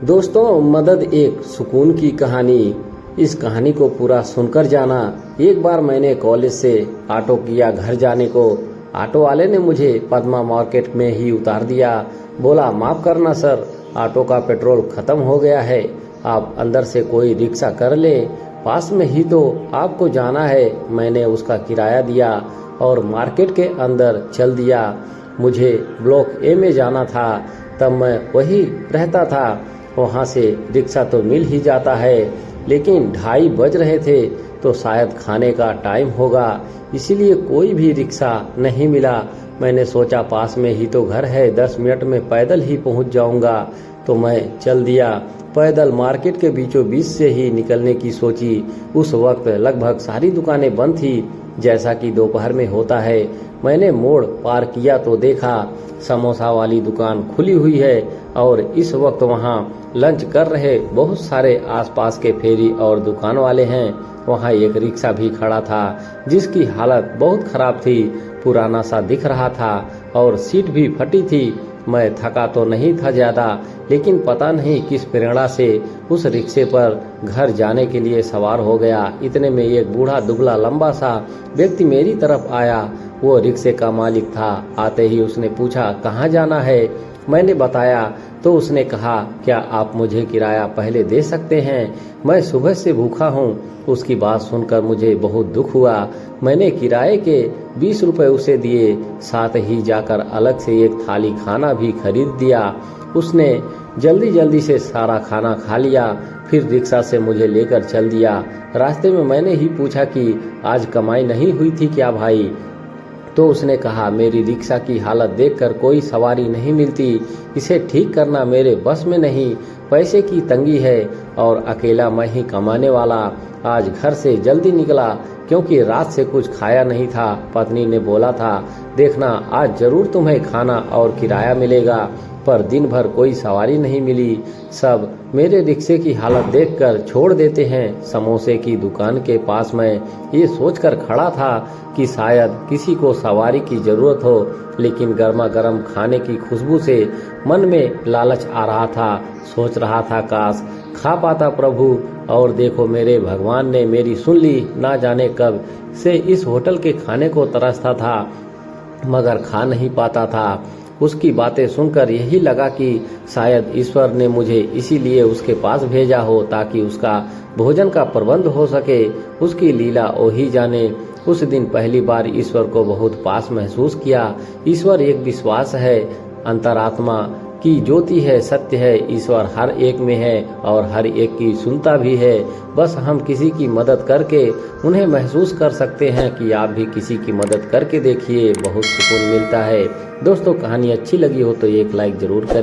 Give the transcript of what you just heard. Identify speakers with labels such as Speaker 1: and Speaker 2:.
Speaker 1: दोस्तों, मदद एक सुकून की कहानी। इस कहानी को पूरा सुनकर जाना। एक बार मैंने कॉलेज से ऑटो किया घर जाने को। ऑटो वाले ने मुझे पद्मा मार्केट में ही उतार दिया। बोला, माफ करना सर, ऑटो का पेट्रोल खत्म हो गया है, आप अंदर से कोई रिक्शा कर ले, पास में ही तो आपको जाना है। मैंने उसका किराया दिया और मार्केट के अंदर चल दिया। मुझे ब्लॉक ए में जाना था, तब मैं वही रहता था। वहाँ से रिक्शा तो मिल ही जाता है, लेकिन 2:30 बज रहे थे तो शायद खाने का टाइम होगा, इसीलिए कोई भी रिक्शा नहीं मिला। मैंने सोचा पास में ही तो घर है, 10 मिनट में पैदल ही पहुँच जाऊँगा, तो मैं चल दिया। पैदल मार्केट के बीचों बीच से ही निकलने की सोची। उस वक्त लगभग सारी दुकानें बंद थी, जैसा कि दोपहर में होता है। मैंने मोड़ पार किया तो देखा समोसा वाली दुकान खुली हुई है और इस वक्त वहाँ लंच कर रहे बहुत सारे आसपास के फेरी और दुकान वाले हैं। वहाँ एक रिक्शा भी खड़ा था, जिसकी हालत बहुत खराब थी, पुराना सा दिख रहा था और सीट भी फटी थी। मैं थका तो नहीं था ज़्यादा, लेकिन पता नहीं किस प्रेरणा से उस रिक्शे पर घर जाने के लिए सवार हो गया। इतने में एक बूढ़ा दुबला लंबा सा व्यक्ति मेरी तरफ आया। वो रिक्शे का मालिक था। आते ही उसने पूछा, कहाँ जाना है? मैंने बताया तो उसने कहा, क्या आप मुझे किराया पहले दे सकते हैं? मैं सुबह से भूखा हूँ। उसकी बात सुनकर मुझे बहुत दुख हुआ। मैंने किराए के 20 रुपए उसे दिए, साथ ही जाकर अलग से एक थाली खाना भी खरीद दिया। उसने जल्दी जल्दी से सारा खाना खा लिया, फिर रिक्शा से मुझे लेकर चल दिया। रास्ते में मैंने ही पूछा कि आज कमाई नहीं हुई थी क्या भाई? तो उसने कहा, मेरी रिक्शा की हालत देखकर कोई सवारी नहीं मिलती, इसे ठीक करना मेरे बस में नहीं, पैसे की तंगी है और अकेला मैं ही कमाने वाला। आज घर से जल्दी निकला क्योंकि रात से कुछ खाया नहीं था। पत्नी ने बोला था, देखना आज जरूर तुम्हें खाना और किराया मिलेगा, पर दिन भर कोई सवारी नहीं मिली। सब मेरे रिक्शे की हालत देखकर छोड़ देते हैं। समोसे की दुकान के पास मैं ये सोचकर खड़ा था कि शायद किसी को सवारी की जरूरत हो, लेकिन गर्मा गर्म खाने की खुशबू से मन में लालच आ रहा था। सोच रहा था, काश खा पाता प्रभु। और देखो, मेरे भगवान ने मेरी सुन ली। ना जाने कब से इस होटल के खाने को तरसता था, मगर खा नहीं पाता था। उसकी बातें सुनकर यही लगा कि शायद ईश्वर ने मुझे इसीलिए उसके पास भेजा हो, ताकि उसका भोजन का प्रबंध हो सके। उसकी लीला ओ ही जाने। उस दिन पहली बार ईश्वर को बहुत पास महसूस किया। ईश्वर एक विश्वास है, अंतरात्मा की ज्योति है, सत्य है। ईश्वर हर एक में है और हर एक की सुनता भी है। बस हम किसी की मदद करके उन्हें महसूस कर सकते हैं कि आप भी किसी की मदद करके देखिए, बहुत सुकून मिलता है। दोस्तों, कहानी अच्छी लगी हो तो एक लाइक जरूर करें।